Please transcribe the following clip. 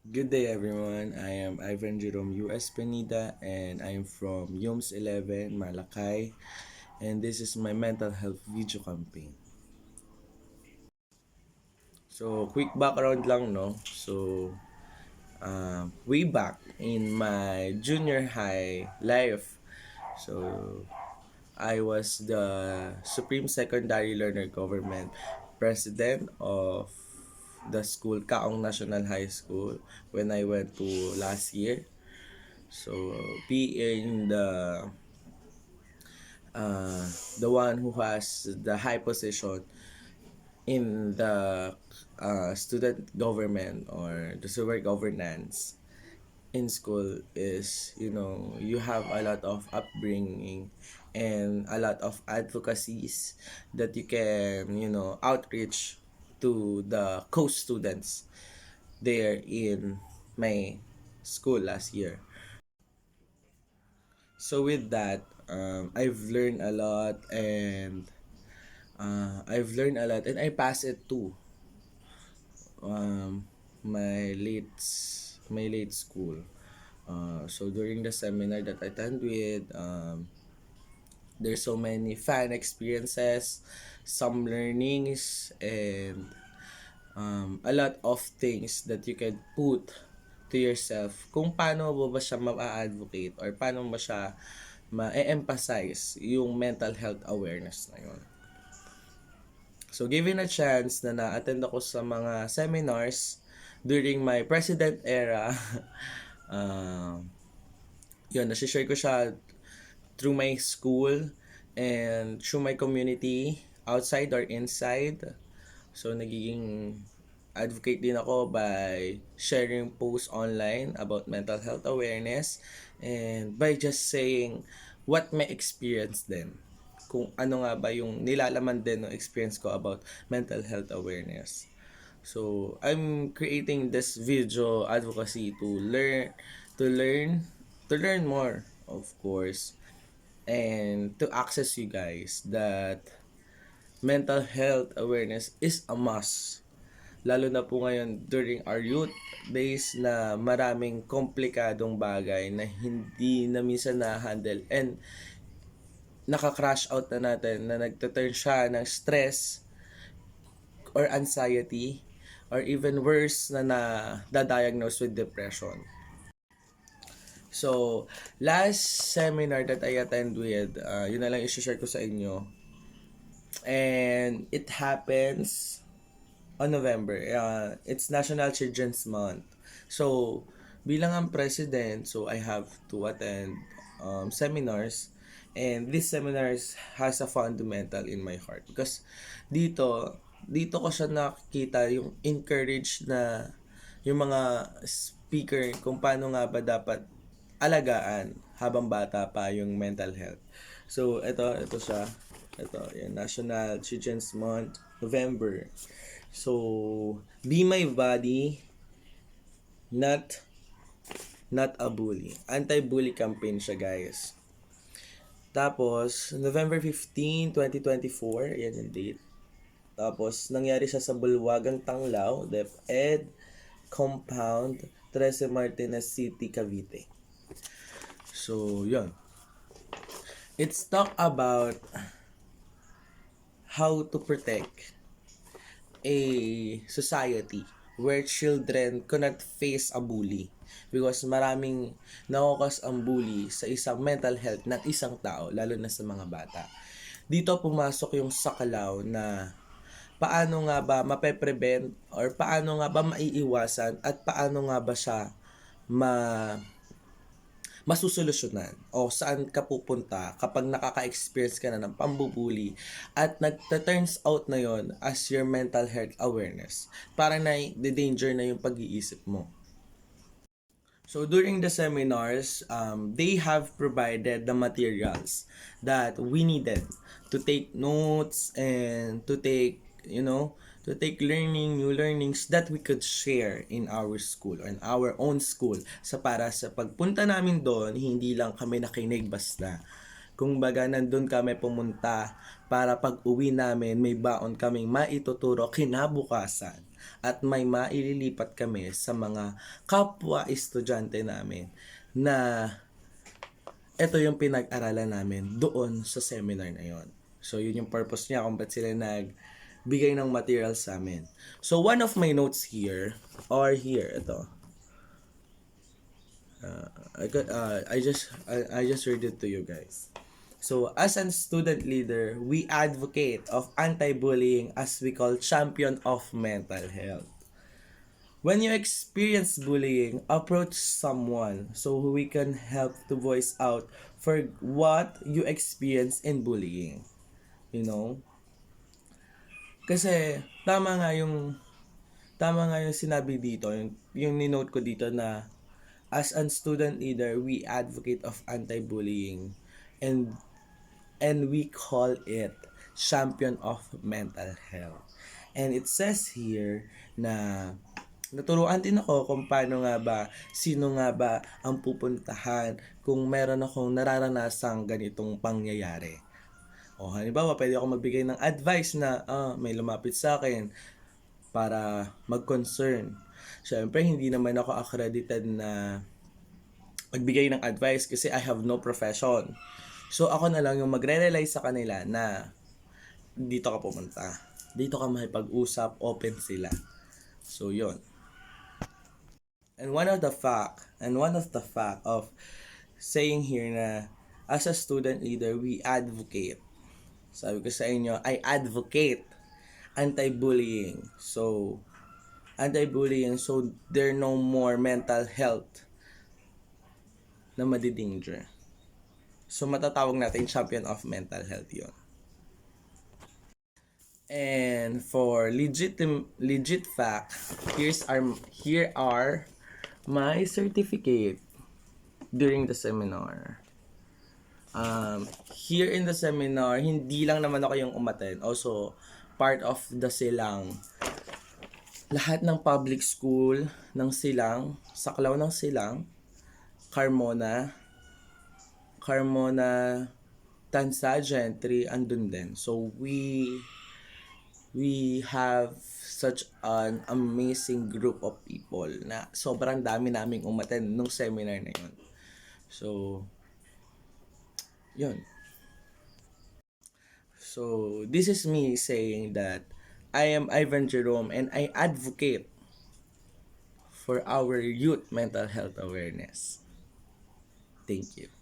Good day, everyone. I am Ivan Jerome U.S. Penida, and I'm from YUMS 11, Malakay, and this is my mental health video campaign. So, quick background lang, no? Way back in my junior high life, so I was the Supreme Secondary Learner Government President of the school, Kaong National High School, when I went to last year. So, being uh, the one who has the high position in the student government or the super governance in school is, you have a lot of upbringing and a lot of advocacies that you can, outreach to the co-students there in my school last year. So with that, I've learned a lot and I pass it to um, my late school. So during the seminar that I attend with, there's so many fun experiences, some learnings, and a lot of things that you can put to yourself kung paano mo ba siya ma-advocate or paano mo siya ma-emphasize yung mental health awareness na yun. So, given a chance na na-attend ako sa mga seminars during my president era, uh, yun, nasi-share ko siya through my school and through my community, outside or inside. So, nagiging advocate din ako by sharing posts online about mental health awareness and by just saying what my experience din. Kung ano nga ba yung nilalaman din ng experience ko about mental health awareness. So, I'm creating this video advocacy to learn, to learn more, of course, and to access you guys that mental health awareness is a must. Lalo na po ngayon during our youth days na maraming komplikadong bagay na hindi na minsan na-handle and naka-crash out na natin na nagtuturn siya ng stress or anxiety or even worse na na-diagnose with depression. So, last seminar that I attend with, yun na lang i-share ko sa inyo. And it happens on November. It's National Children's Month. So, bilang ang president, so I have to attend seminars. And this seminars has a fundamental in my heart. Because dito ko siya nakikita yung encourage na yung mga speaker kung paano nga ba dapat alagaan habang bata pa yung mental health. So, ito siya. Ito, yan, National Children's Month, November. So, be my body, not not a bully. Anti-bully campaign siya, guys. Tapos, November 15, 2024, yan yung date. Tapos, nangyari siya sa Bulwagang Tanglaw, DepEd Compound, Trece Martinez City, Cavite. So, yun. It's talk about how to protect a society where children cannot face a bully because maraming nakokas ang bully sa isang mental health ng isang tao, lalo na sa mga bata. Dito pumasok yung sakalaw na paano nga ba mape-prevent or paano nga ba maiiwasan at paano nga ba siya ma masusolusyonan o saan ka pupunta kapag nakaka-experience ka na ng pambubuli at nagta-turns out na yon as your mental health awareness. Para na the-danger na yung pag-iisip mo. So during the seminars, they have provided the materials that we needed to take notes and to take, to take new learnings that we could share in our school or in our own school. Para sa pagpunta namin doon, hindi lang kami nakinig basta. Kung baga nandun kami pumunta para pag uwi namin may baon kaming maituturo kinabukasan. at may maililipat kami sa mga kapwa estudyante namin na ito yung pinag-aralan namin doon sa seminar na yon. So, yun yung purpose niya kung ba't sila nagbigay ng material sa amin. So, one of my notes here, or here, ito. I just read it to you guys. So, as a student leader, we advocate of anti-bullying as we call champion of mental health. When you experience bullying, approach someone so we can help to voice out for what you experience in bullying. You know? Kasi tama nga yung sinabi dito, yung ninote ko dito na as a student leader, we advocate of anti-bullying and we call it champion of mental health. And it says here na naturuan din ako kung sino nga ba ang pupuntahan kung meron akong nararanasang ganitong pangyayari. O halimbawa, pwede ako magbigay ng advice na may lumapit sa akin para mag-concern. Siyempre, hindi naman ako accredited na magbigay ng advice kasi I have no profession. So, ako na lang yung magre-rely sa kanila na dito ka pumunta. Dito ka makipag-usap, open sila. So, yon. And one of the fact of saying here na as a student leader, we advocate. Sabi ko sa inyo, I advocate anti-bullying. So, anti-bullying, so there no more mental health na madidanger. So, matatawag natin champion of mental health yon. And for legit fact, here are my certificate during the seminar. Here in the seminar, hindi lang naman ako yung umattend. Also, part of the Silang. Lahat ng public school ng Silang, Saklaw ng Silang, Carmona, Tansa, Gentry, andun din. So, we have such an amazing group of people na sobrang dami naming umattend nung seminar na yun. So, yun. So, this is me saying that I am Ivan Jerome and I advocate for our youth mental health awareness. Thank you.